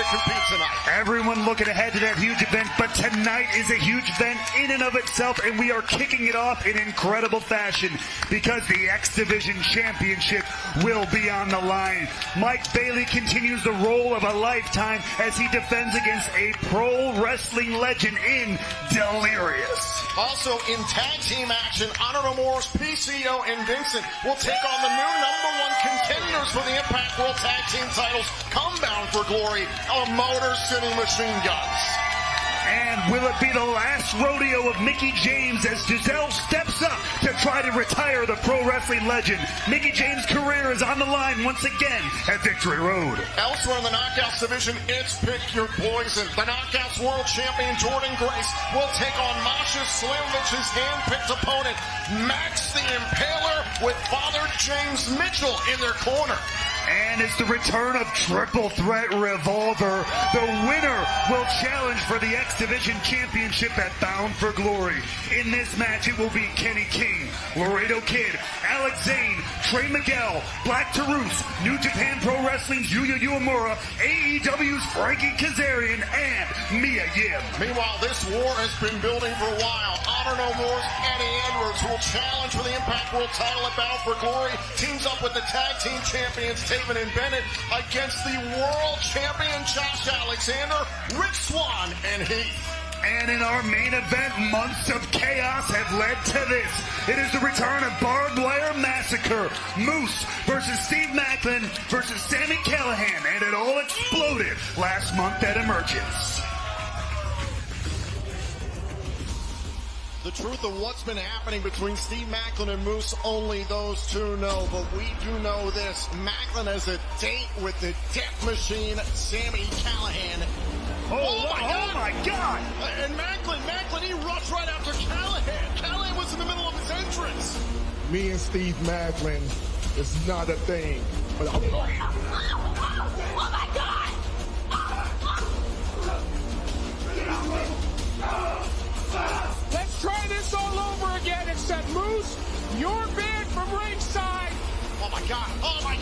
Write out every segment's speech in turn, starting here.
compete tonight. Everyone looking ahead to that huge event, but tonight is a huge event in and of itself, and we are kicking it off in incredible fashion because the X Division Championship will be on the line. Mike Bailey continues the role of a lifetime as he defends against a pro wrestling legend in Delirious. Also in tag team action, Honor No More's PCO and Vincent will take on the new #1 contenders for the Impact World Tag Team titles, come Bound for Glory, Motor City Machine Guns. And will it be the last rodeo of Mickie James as Giselle steps up to try to retire the pro wrestling legend? Mickie James' career is on the line once again at Victory Road. Elsewhere in the Knockouts division, it's Pick Your Poison. The Knockouts World Champion Jordan Grace will take on Masha Slimovich's hand-picked opponent, Max the Impaler, with Father James Mitchell in their corner. And it's the return of Triple Threat Revolver. The winner will challenge for the X Division Championship at Bound for Glory. In this match, it will be Kenny King, Laredo Kid, Alex Zane, Trey Miguel, Black Taurus, New Japan Pro Wrestling's Yuya Uemura, AEW's Frankie Kazarian, and Mia Yim. Meanwhile, this war has been building for a while. Honor No More's Eddie Edwards, who will challenge for the Impact World title at Bound for Glory, teams up with the tag team champions Taven and Bennett against the world champion Josh Alexander, Rick Swann, and Heath. And in our main event, months of chaos have led to this. It is the return of Barbed Wire Massacre. Moose versus Steve Macklin versus Sami Callihan. And it all exploded last month at Emergence. The truth of what's been happening between Steve Macklin and Moose, only those two know. But we do know this. Macklin has a date with the Death Machine, Sami Callihan. Oh my God! And Macklin, he rushed right after Callihan. Callihan was in the middle of his entrance. Me and Steve Macklin is not a thing. But oh my God! Let's try this all over again, except Moose, you're banned from ringside. Oh my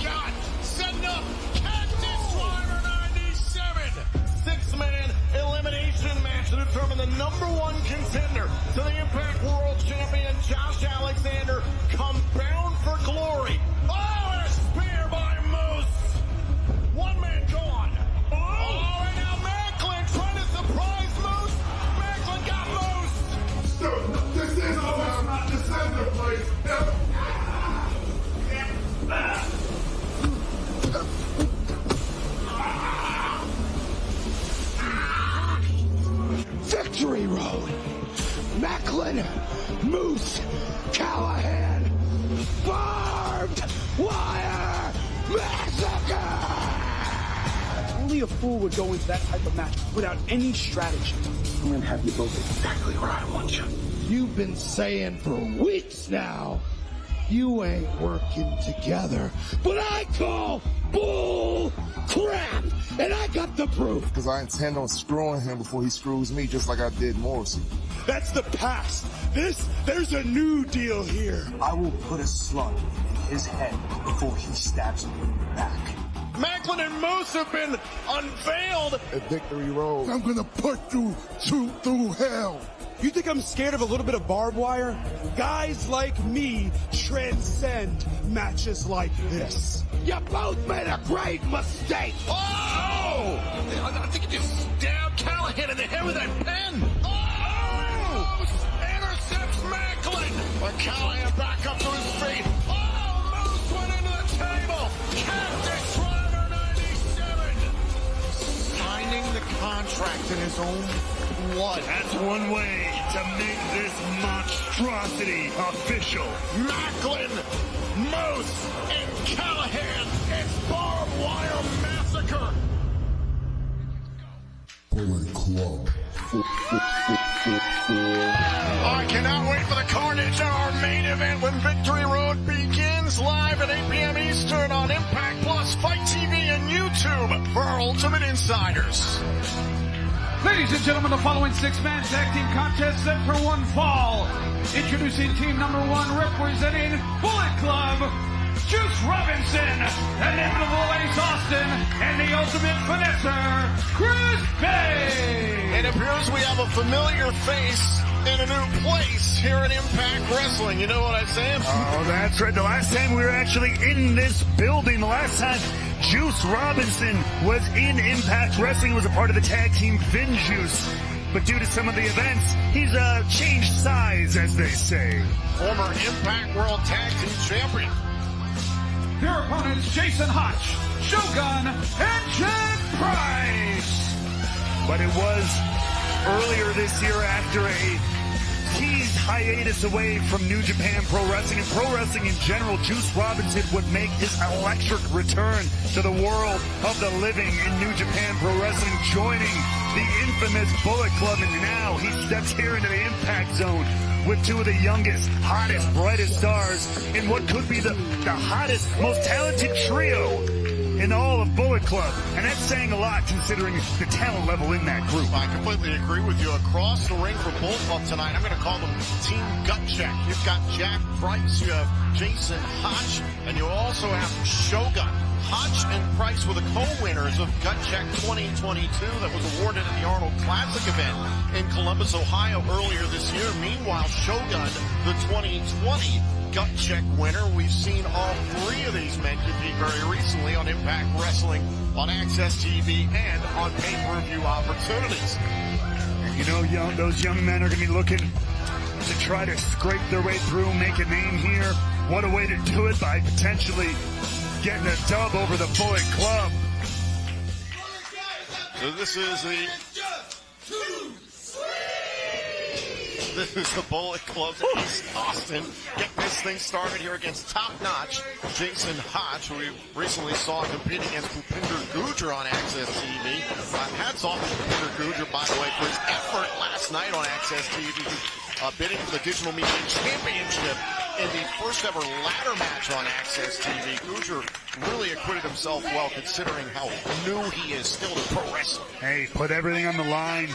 God. Setting up Cactus Driver 97. 6-man elimination match to determine the #1 contender to the Impact World Champion, Josh Alexander, come Bound for Glory. Oh, and a spear by Moose. One man gone. Oh, and now Macklin trying to surprise Moose. Macklin got Moose. this is not the center place. Victory Road. Macklin, Moose, Callihan, Barbed Wire Massacre! Only a fool would go into that type of match without any strategy. I'm gonna have you both exactly where I want you. You've been saying for weeks now, you ain't working together, but I call bull crap, and I got the proof. Because I intend on screwing him before he screws me, just like I did Morrissey. That's the past. There's a new deal here. I will put a slug in his head before he stabs me back. Macklin and Moose have been unveiled at Victory Road. I'm gonna put you through hell. You think I'm scared of a little bit of barbed wire? Guys like me transcend matches like this. You both made a great mistake. Oh! I think you just stabbed Callihan in the head with that pen. Oh! Intercepts Macklin. But Callihan back up to his feet. Oh! Moose went into the table. Cactus Driver 97. Signing the contract in his own blood. That's one way to make this monstrosity official. Macklin, Moose, and Callihan. It's Barbed Wire Massacre. Bullet Club. I cannot wait for the carnage on our main event when Victory Road begins live at 8 p.m. Eastern on Impact Plus, Fight TV, and YouTube for our Ultimate Insiders. Ladies and gentlemen, the following 6-man tag team contest set for one fall. Introducing team #1 representing Bullet Club, Juice Robinson, Inimitable Ace Austin, and the Ultimate Finesser, means we have a familiar face in a new place here at Impact Wrestling. You know what I'm saying? Oh, that's right. The last time we were actually in this building, the last time Juice Robinson was in Impact Wrestling, was a part of the tag team Vin Juice. But due to some of the events, he's changed size, as they say. Former Impact World Tag Team Champion. Your opponents, Jason Hotch, Shogun, and Jack Price. But it was earlier this year after a teased hiatus away from New Japan Pro Wrestling and pro wrestling in general, Juice Robinson would make his electric return to the world of the living in New Japan Pro Wrestling, joining the infamous Bullet Club, and now he steps here into the Impact Zone with two of the youngest, hottest, brightest stars in what could be the hottest, most talented trio in all of Bullet Club. And that's saying a lot considering the talent level in that group. I completely agree with you. Across the ring for Bullet Club tonight, I'm going to call them Team Gut Check. You've got Jack Price, you have Jason Hotch, and you also have Shogun. Hotch and Price were the co-winners of Gut Check 2022 that was awarded at the Arnold Classic event in Columbus, Ohio earlier this year. Meanwhile, Shogun, the 2020 Gut Check winner. We've seen all three of these men compete very recently on Impact Wrestling, on Access TV, and on pay-per-view opportunities. And you know, those young men are going to be looking to try to scrape their way through, make a name here. What a way to do it, by potentially getting a dub over the Bullet Club. So this is the Bullet Club to East Austin. Get this thing started here against top-notch Jason Hotch, who we recently saw compete against Bhupinder Gujjar on Access TV. Hats off to Bhupinder Gujjar, by the way, for his effort last night on Access TV, bidding for the Digital Media Championship in the first ever ladder match on Access TV. Gujjar really acquitted himself well, considering how new he is still to pro wrestling. Hey, put everything on the line.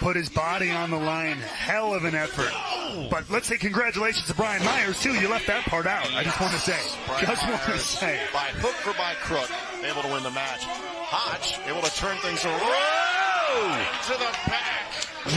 Put his body on the line. Hell of an effort. But let's say congratulations to Brian Myers, too. You left that part out. I just want to say. By hook or by crook, able to win the match. Hotch able to turn things around to the back.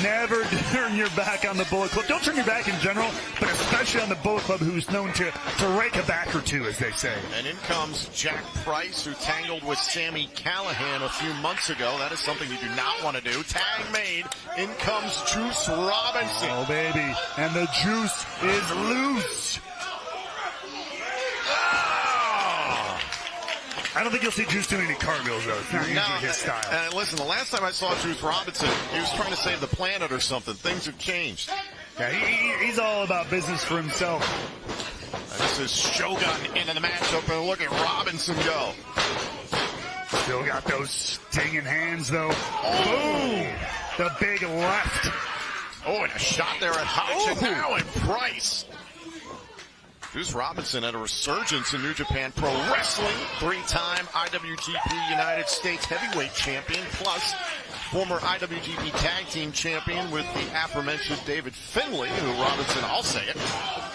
Never turn your back on the Bullet Club. Don't turn your back in general, but especially on the Bullet Club, who's known to rake a back or two, as they say. And in comes Jack Price, who tangled with Sami Callihan a few months ago. That is something you do not want to do. Tag made. In comes Juice Robinson. Oh, baby. And the juice is loose. I don't think you'll see Juice doing any cartwheels, though. It's not usually his style. And listen, the last time I saw Juice Robinson, he was trying to save the planet or something. Things have changed. Yeah, he's all about business for himself. And this is Shogun into the matchup, and look at Robinson go. Still got those stinging hands, though. Boom! The big left. Oh, and a shot there at Hotch, and now at Price. Juice Robinson had a resurgence in New Japan Pro Wrestling, three-time IWGP United States Heavyweight Champion, plus former IWGP Tag Team Champion with the aforementioned David Finlay, who Robinson, I'll say it,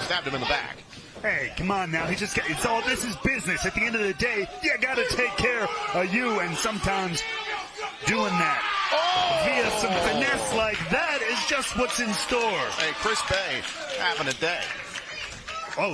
stabbed him in the back. Hey, come on now. This is business. At the end of the day, you got to take care of you, and sometimes doing that via some finesse like that is just what's in store. Hey, Chris Bay having a day. Oh,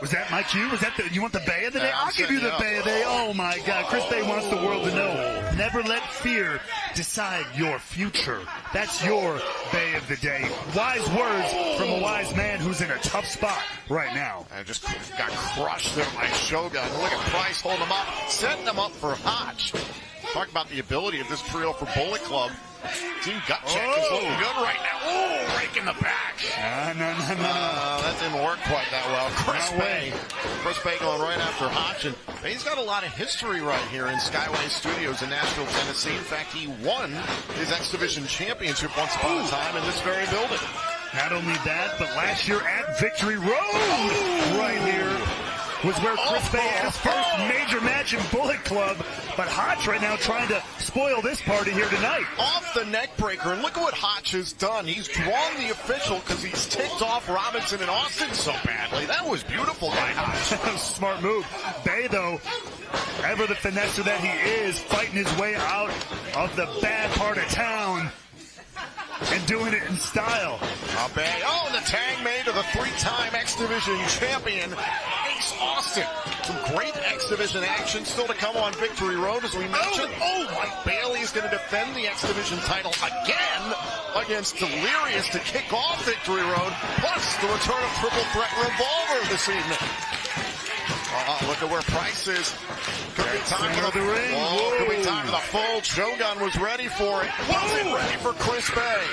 was that Mike Hugh? Was that you want the Bay of the Day? I'll give you the Bay of the Day. Oh my God, Chris Bay wants the world to know. Never let fear decide your future. That's your Bay of the Day. Wise words from a wise man who's in a tough spot right now. I just got crushed there by Shogun. Look at Price holding him up, setting him up for Hotch. Talk about the ability of this trio for Bullet Club. Team Gut Check is looking good right now. Oh, rake in the back. No. That didn't work quite that well. Chris Bay going right after Hotch. And he's got a lot of history right here in Skyway Studios in Nashville, Tennessee. In fact, he won his X Division Championship once upon a time in this very building. Not only that, but last year at Victory Road, right here, was where Chris Bay had his first major match in Bullet Club. But Hotch right now trying to spoil this party here tonight. Off the neck breaker, and look at what Hotch has done. He's drawn the official because he's ticked off Robinson and Austin so badly. That was beautiful by Hotch. Smart move. Bay, though, ever the finesser that he is, fighting his way out of the bad part of town. and doing it in style. Oh, and the tag made to the three-time X Division champion, Ace Austin. Some great X Division action still to come on Victory Road, as we mentioned. Mike Bailey is going to defend the X Division title again against Delirious to kick off Victory Road, plus the return of Triple Threat Revolver this evening. Look at where Price is. Could be time for the ring. Could be time for the fold. Shogun was ready for it. Wasn't ready for Chris Bay.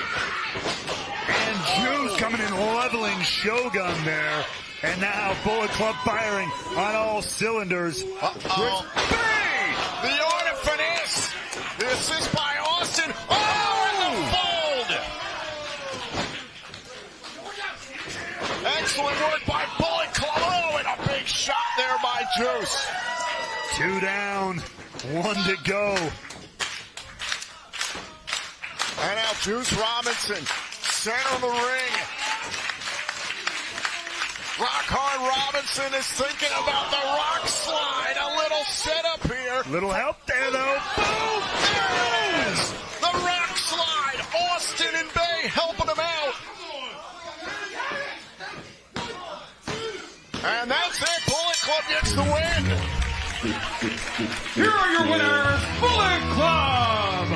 And Juice coming in, leveling Shogun there. And now Bullet Club firing on all cylinders. Chris Bay! The art of finesse. The assist by Austin. And the fold. Excellent work by Bullet Club. And a big shot there by Juice. 2 down, 1 to go. And now Juice Robinson, center of the ring. Rock Hard Robinson is thinking about the rock slide. A little setup here. Little help there, though. Boom! There it is! The rock slide. Austin and Bay helping him out. And that's it. Bullet Club gets the win. Here are your winners, Bullet Club!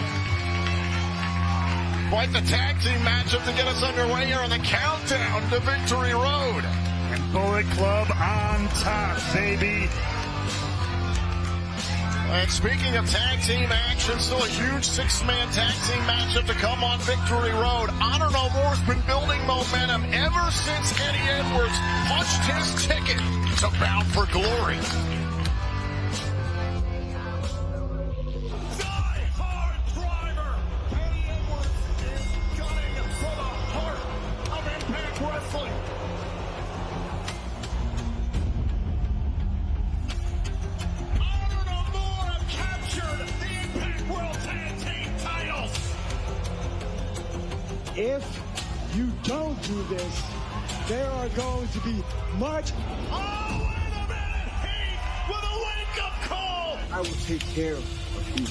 Quite the tag team matchup to get us underway here on the countdown to Victory Road. And Bullet Club on top, baby. And speaking of tag team action, still a huge 6-man tag team matchup to come on Victory Road. Honor No More's been building momentum ever since Eddie Edwards punched his ticket to Bound for Glory. Die-hard driver! Eddie Edwards is gunning for the heart of Impact Wrestling. If you don't do this, there are going to be much. Oh, wait a minute! Heath with a wake-up call! I will take care of you.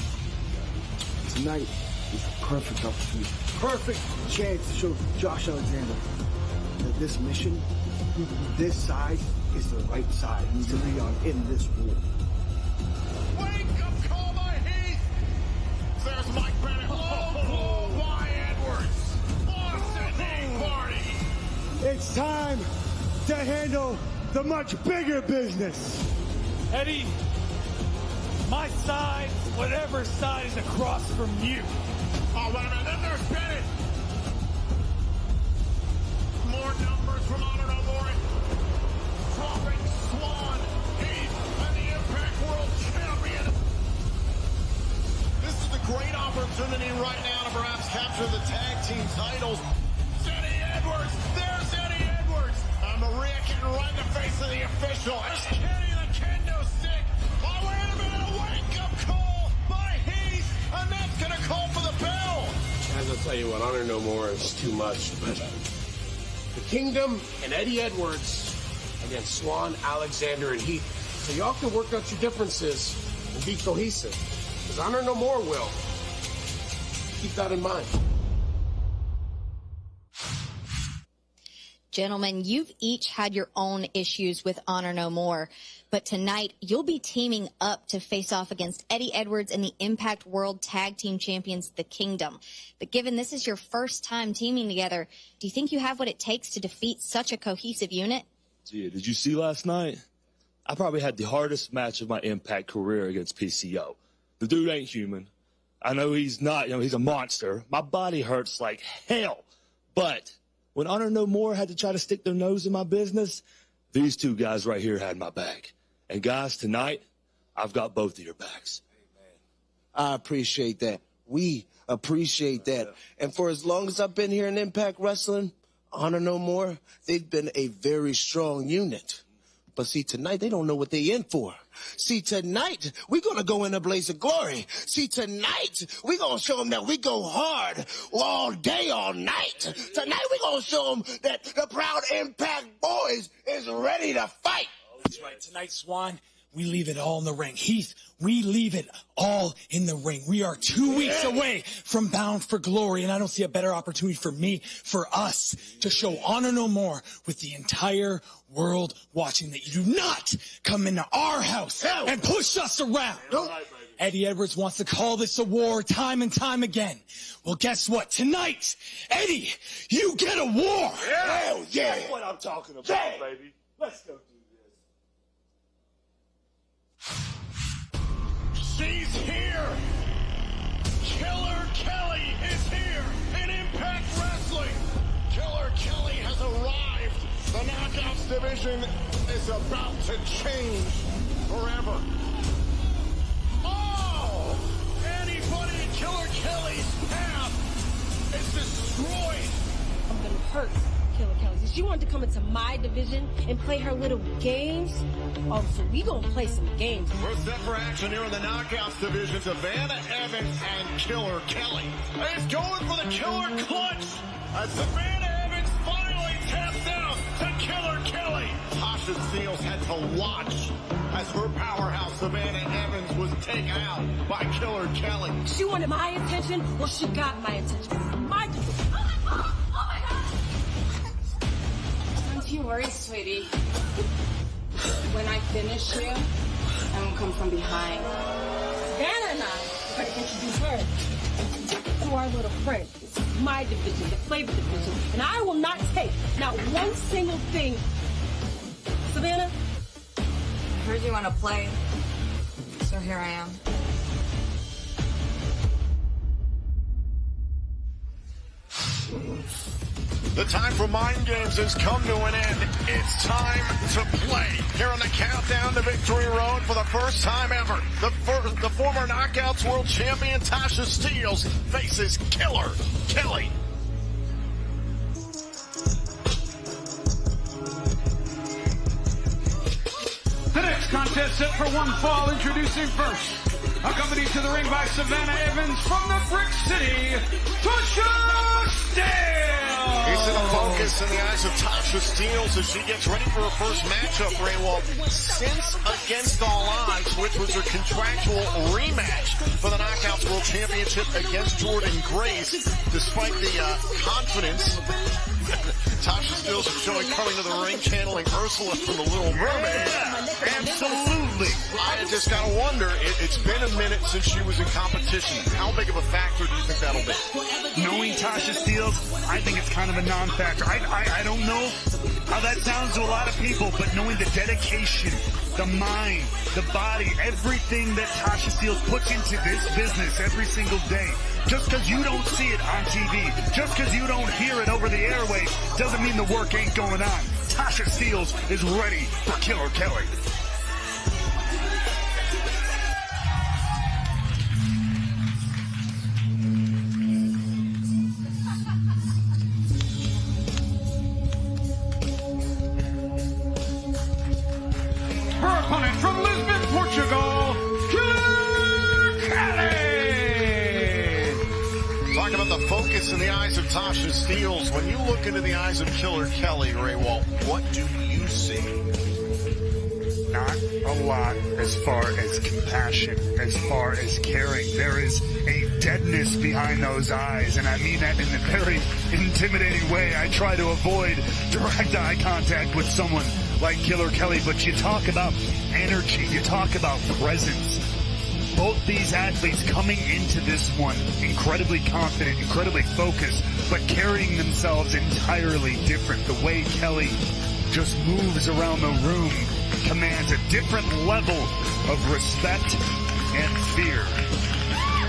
Tonight is a perfect opportunity, perfect chance to show Josh Alexander that this mission, this side, is the right side to be on in this war. Wake-up call by Heath! There's Mike Bennett. Oh, by Edwards! It's time to handle the much bigger business. Eddie, my side, whatever side is across from you. Oh, wait a minute, then there's Bennett. More numbers from Honor No More. Dropping Swan, Heath, and the Impact World Champion. This is a great opportunity right now to perhaps capture the tag team titles. Eddie Edwards, there's Eddie Edwards. Maria getting right in the face of the official. There's Kenny the kendo stick. Oh, wait a minute, a wake-up call by Heath, and that's going to call for the bell. As I'll tell you what, Honor No More is too much, but the Kingdom and Eddie Edwards against Swan, Alexander, and Heath. So y'all can work out your differences and be cohesive, because Honor No More will. Keep that in mind. Gentlemen, you've each had your own issues with Honor No More, but tonight you'll be teaming up to face off against Eddie Edwards and the Impact World Tag Team Champions, The Kingdom. But given this is your first time teaming together, do you think you have what it takes to defeat such a cohesive unit? Yeah, did you see last night? I probably had the hardest match of my Impact career against PCO. The dude ain't human. I know he's not, he's a monster. My body hurts like hell, but when Honor No More had to try to stick their nose in my business, these two guys right here had my back. And guys, tonight, I've got both of your backs. I appreciate that. We appreciate that. And for as long as I've been here in Impact Wrestling, Honor No More, they've been a very strong unit. But see, tonight, they don't know what they in for. See, tonight, we're going to go in a blaze of glory. See, tonight, we're going to show them that we go hard all day, all night. Tonight, we're going to show them that the Proud Impact Boys is ready to fight. That's right. Tonight, Swan, we leave it all in the ring. We leave it all in the ring. We are 2 weeks away from Bound for Glory, and I don't see a better opportunity for us to show Honor No More with the entire world watching that you do not come into our house and push us around. Eddie Edwards wants to call this a war time and time again. Well, guess what? Tonight, Eddie, you get a war. Hell yeah. That's what I'm talking about, baby. Let's go do this. She's here! Killer Kelly is here in Impact Wrestling! Killer Kelly has arrived! The Knockouts division is about to change forever. Oh! Anybody in Killer Kelly's path is destroyed! I'm gonna hurt Killer Kelly. She wanted to come into my division and play her little games. Oh, so we gonna play some games. We're set for action here in the Knockouts division. Savannah Evans and Killer Kelly. He's going for the Killer Clutch. As Savannah Evans finally taps out to Killer Kelly. Tasha Steelz had to watch as her powerhouse Savannah Evans was taken out by Killer Kelly. She wanted my attention, well, she got my attention. My division. Oh my God. Don't you worry, sweetie. When I finish you, I won't come from behind. Savannah and I are going to introduce her to our little friend. This is my division, the Flavor Division, and I will not take not one single thing. Savannah? I heard you want to play, so here I am. The time for mind games has come to an end. It's time to play. Here on the countdown to Victory Road for the first time ever, the former Knockouts World Champion Tasha Steelz faces Killer Kelly. The next contest set for one fall, introducing first, accompanied to the ring by Savannah Evans from the Brick City, Tasha Steelz! He's in the focus in the eyes of Tasha Steelz as she gets ready for her first matchup, Ray Walt, since Against All Odds, which was her contractual rematch for the Knockouts World Championship against Jordan Grace. Despite the confidence Tasha Steelz is showing coming to the ring, channeling Ursula from The Little Mermaid. Yeah, absolutely. I just gotta wonder, it's been a minute since she was in competition. How big of a factor do you think that'll be? Knowing Tasha Steelz, I think it's kind of a non-factor. I don't know how that sounds to a lot of people, but knowing the dedication, the mind, the body, everything that Tasha Steelz puts into this business every single day. Just because you don't see it on TV, just because you don't hear it over the airwaves, doesn't mean the work ain't going on. Tasha Steelz is ready for Killer Kelly. Her opponent from Lisbon, Portugal, Killer Kelly! Talking about the focus in the eyes of Tasha Steelz. When you look into the eyes of Killer Kelly, Ray Walt, what do you see? Not a lot as far as compassion, as far as caring. There is a deadness behind those eyes, and I mean that in a very intimidating way. I try to avoid direct eye contact with someone like Killer Kelly, but you talk about energy, you talk about presence. Both these athletes coming into this one incredibly confident, incredibly focused, but carrying themselves entirely different. The way Kelly just moves around the room commands a different level of respect and fear.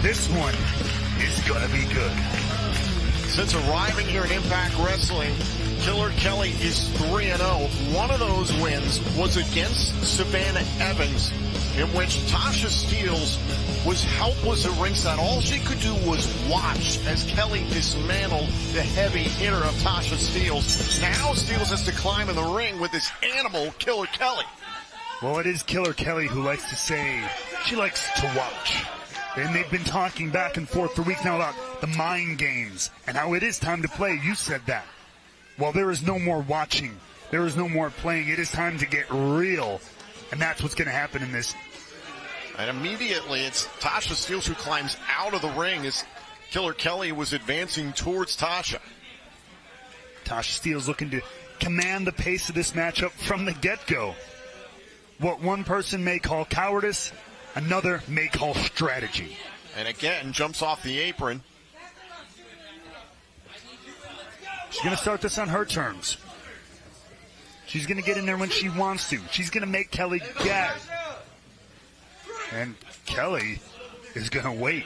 This one is gonna be good. Since arriving here at Impact Wrestling, Killer Kelly is 3-0. One of those wins was against Savannah Evans, in which Tasha Steelz was helpless at ringside. All she could do was watch as Kelly dismantled the heavy hitter of Tasha Steelz. Now Steelz has to climb in the ring with this animal, Killer Kelly. Well, it is Killer Kelly who likes to say she likes to watch. And they've been talking back and forth for weeks now about the mind games and how it is time to play. You said that. Well, there is no more watching. There is no more playing. It is time to get real. And that's what's going to happen in this. And immediately it's Tasha Steelz who climbs out of the ring as Killer Kelly was advancing towards Tasha. Tasha Steelz looking to command the pace of this matchup from the get-go. What one person may call cowardice, another may call strategy. And again, jumps off the apron. She's going to start this on her terms. She's going to get in there when she wants to. She's going to make Kelly gag. And Kelly is going to wait.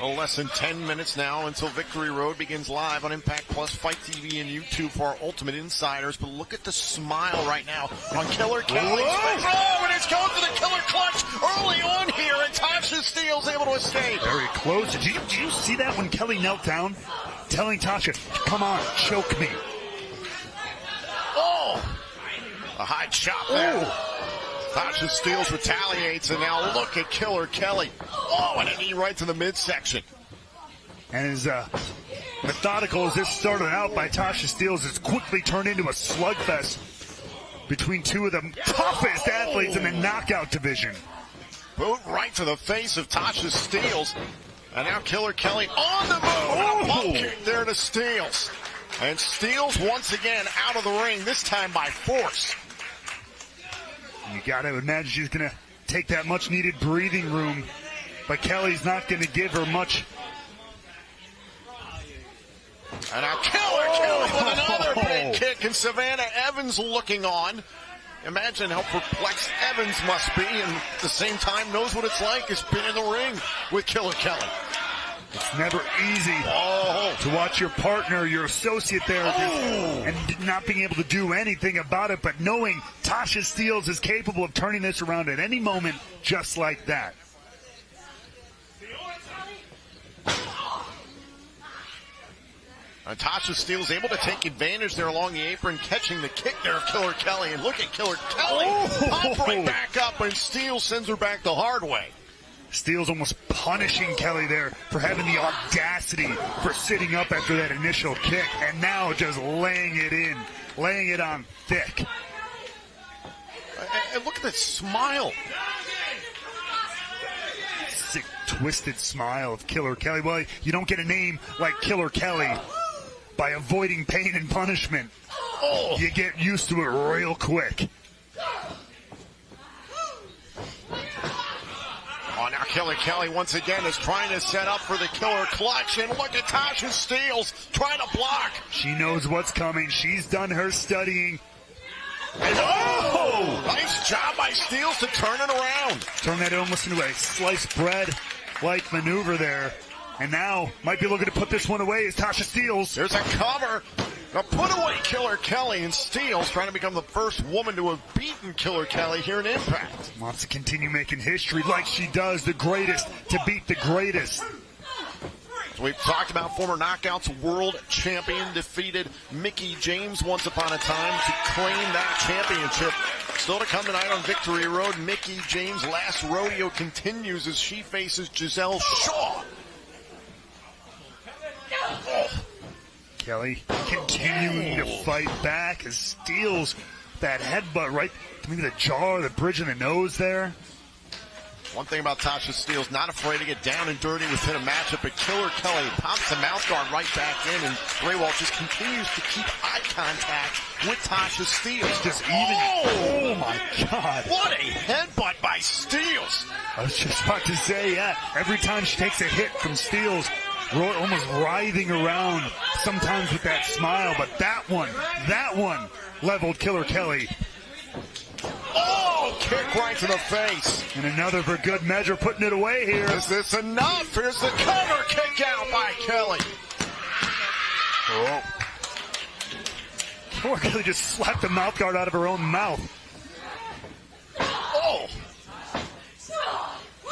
Less than 10 minutes now until Victory Road begins live on Impact Plus, Fight TV, and YouTube for our Ultimate Insiders. But look at the smile right now on Killer Kelly's face. Oh, and it's going for the Killer Clutch early on here, and Tasha Steelz able to escape. Very close. Did you see that when Kelly knelt down? Telling Tasha, come on, choke me. Oh! A high chop there. Tasha Steelz retaliates, and now look at Killer Kelly. Oh, and a knee right to the midsection. And as methodical as this started out by Tasha Steelz, it's quickly turned into a slugfest between two of the toughest athletes in the knockout division. Boot right to the face of Tasha Steelz. And now Killer Kelly on the move. And a bump kick there to Steelz. And Steelz once again out of the ring, this time by force. You got to imagine she's going to take that much-needed breathing room, but Kelly's not going to give her much. And now Killer Kelly with another big kick, and Savannah Evans looking on. Imagine how perplexed Evans must be, and at the same time knows what it's like. Has been in the ring with Killer Kelly. It's never easy to watch your partner, your associate there, and not being able to do anything about it, but knowing Tasha Steelz is capable of turning this around at any moment just like that. And Tasha Steelz able to take advantage there along the apron, catching the kick there of Killer Kelly. And look at Killer Kelly pop right back up, and Steelz sends her back the hard way. Steelz almost punishing Kelly there for having the audacity for sitting up after that initial kick, and now just laying it in, laying it on thick. And look at that smile. Sick, twisted smile of Killer Kelly. Well, you don't get a name like Killer Kelly by avoiding pain and punishment. You get used to it real quick. Oh, now Killer Kelly once again is trying to set up for the Killer Clutch, and look at Tasha Steelz trying to block. She knows what's coming. She's done her studying. And nice job by Steelz to turn it around. Turn that almost into a sliced bread-like maneuver there. And now might be looking to put this one away is Tasha Steelz. There's a cover. Now put away Killer Kelly, and Steelz trying to become the first woman to have beaten Killer Kelly here in Impact. Wants to continue making history like she does, the greatest to beat the greatest. So we've talked about former Knockouts world champion, defeated Mickie James once upon a time to claim that championship. Still to come tonight on Victory Road, Mickie James' last rodeo continues as she faces Giselle Shaw. Kelly continuing to fight back as Steelz that headbutt right to maybe the jaw or the bridge of the nose there. One thing about Tasha Steelz, not afraid to get down and dirty within a matchup, but Killer Kelly pops the mouth guard right back in, and Grey Wall just continues to keep eye contact with Tasha Steelz. Just oh my God. What a headbutt by Steelz. I was just about to say, yeah, every time she takes a hit from Steelz, almost writhing around, sometimes with that smile, but that one leveled Killer Kelly. Oh, kick right to the face. And another for good measure, putting it away here. Is this enough? Here's the cover kick out by Kelly. Oh. Poor Kelly just slapped the mouth guard out of her own mouth. Oh.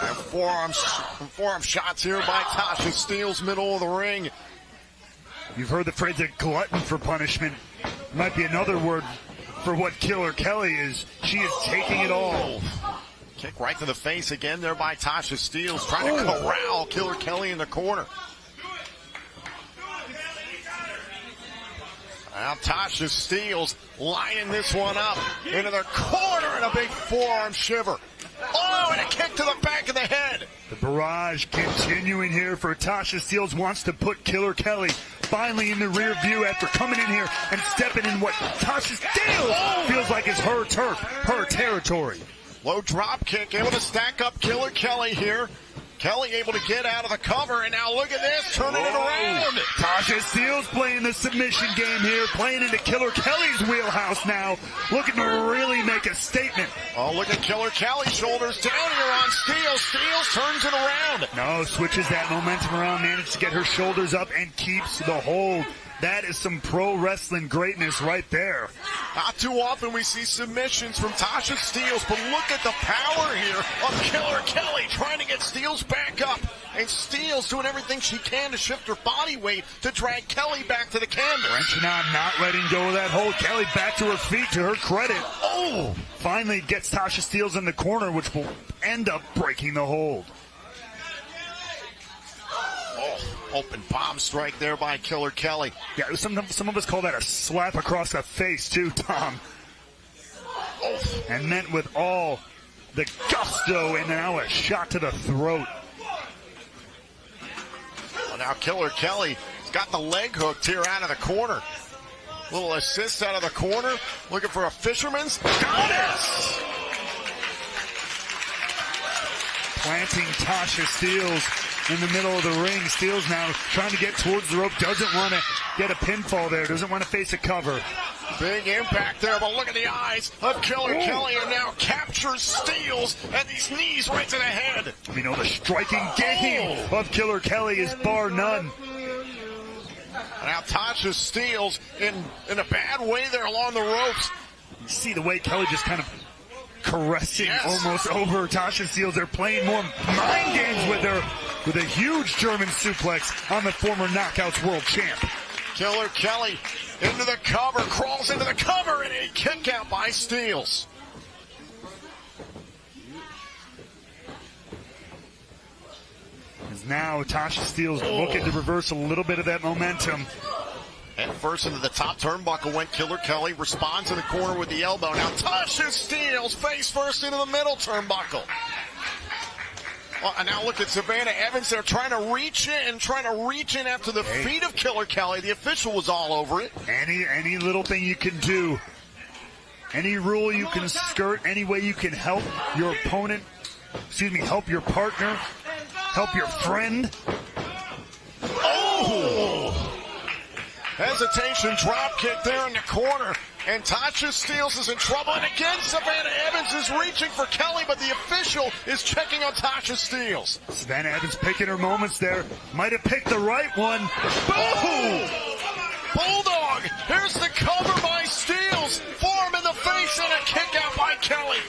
And forearm shots here by Tasha Steelz, middle of the ring. You've heard the phrase a glutton for punishment. Might be another word for what Killer Kelly is. She is taking it all. Kick right to the face again there by Tasha Steelz, trying to corral Killer Kelly in the corner. Now Tasha Steelz lining this one up into the corner and a big forearm shiver. Oh, and a kick to the back of the head. The barrage continuing here for Tasha Steelz. Wants to put Killer Kelly finally in the rear view after coming in here and stepping in what Tasha Steelz feels like is her turf, her territory. Low drop kick, able to stack up Killer Kelly here. Kelly able to get out of the cover, and now look at this, turning it around. Tasha Steelz playing the submission game here, playing into Killer Kelly's wheelhouse now, looking to really make a statement. Oh, look at Killer Kelly, shoulders down here on Steelz. Steelz turns it around. No, switches that momentum around, managed to get her shoulders up and keeps the hold. That is some pro wrestling greatness right there. Not too often we see submissions from Tasha Steelz, but look at the power here of Killer Kelly trying to get Steelz back up. And Steelz doing everything she can to shift her body weight to drag Kelly back to the canvas. Wrenching on, not letting go of that hold. Kelly back to her feet, to her credit. Oh! Finally gets Tasha Steelz in the corner, which will end up breaking the hold. Open bomb strike there by Killer Kelly. Yeah, some of us call that a slap across the face too, Tom. Oh. And meant with all the gusto, and now a shot to the throat. Well, now Killer Kelly's got the leg hooked here out of the corner. Little assist out of the corner. Looking for a fisherman's goddess. Planting Tasha Steelz in the middle of the ring. Steelz now trying to get towards the rope. Doesn't want to get a pinfall there. Doesn't want to face a cover. Big impact there, but look at the eyes of Killer Kelly, and now captures Steelz and these knees right to the head. We know the striking game of Killer Kelly is bar none. Now Tasha Steelz in a bad way there along the ropes. You see the way Kelly just kind of caressing almost over Tasha Steelz. They're playing more mind games with her, with a huge German suplex on the former Knockouts world champ. Killer Kelly into the cover, crawls into the cover, and a kick out by Steelz. As now Tasha Steelz looking to reverse a little bit of that momentum. And first into the top turnbuckle went Killer Kelly, responds in the corner with the elbow. Now Tasha Steelz face first into the middle turnbuckle. And now look at Savannah Evans there trying to reach in after the feet of Killer Kelly. The official was all over it. Any little thing you can do, any rule you can skirt, any way you can help your opponent, help your partner, help your friend. Oh! Hesitation drop kick there in the corner. And Tasha Steelz is in trouble. And again, Savannah Evans is reaching for Kelly, but the official is checking on Tasha Steelz. Savannah Evans picking her moments there. Might have picked the right one. Boom! Bulldog! Here's the cover by Steelz. Forearm in the face and a kick out by Kelly.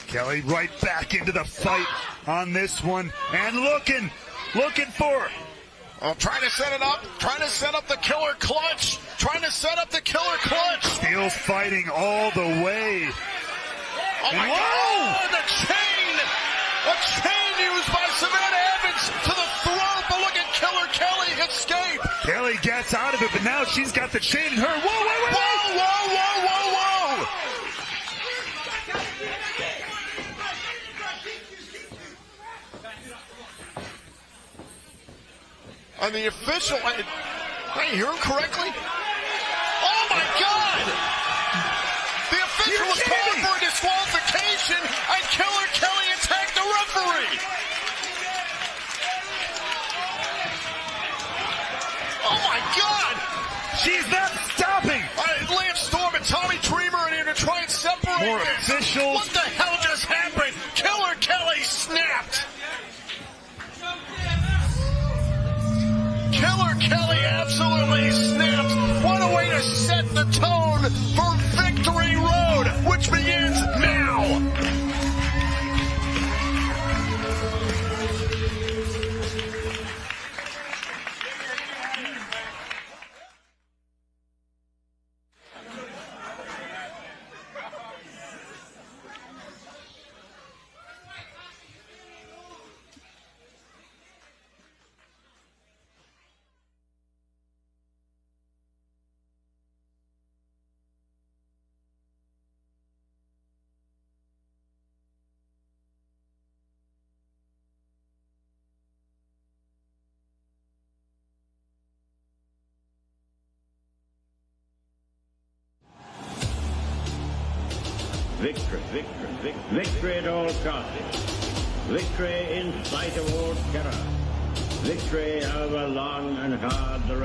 Kelly right back into the fight on this one. And looking for... trying to set it up, trying to set up the killer clutch, Steelz fighting all the way. Oh my God, the chain! A chain used by Savannah Evans to the throat, but look at Killer Kelly escape. Kelly gets out of it, but now she's got the chain in her. Whoa, wait, wait, whoa, whoa, whoa, whoa, whoa! And the official, did I hear him correctly? Oh my God! The official was calling for a disqualification, and Killer Kelly attacked the referee. Oh my God! She's not stopping. Lance Storm and Tommy Dreamer are here to try and separate more this. Officials. What the hell just happened? Killer Kelly snapped. Killer Kelly absolutely snapped. What a way to set the tone for Victory Road, which begins now. victory, victory, victory at all costs. Victory in spite of all terror. Victory however long and hard the road.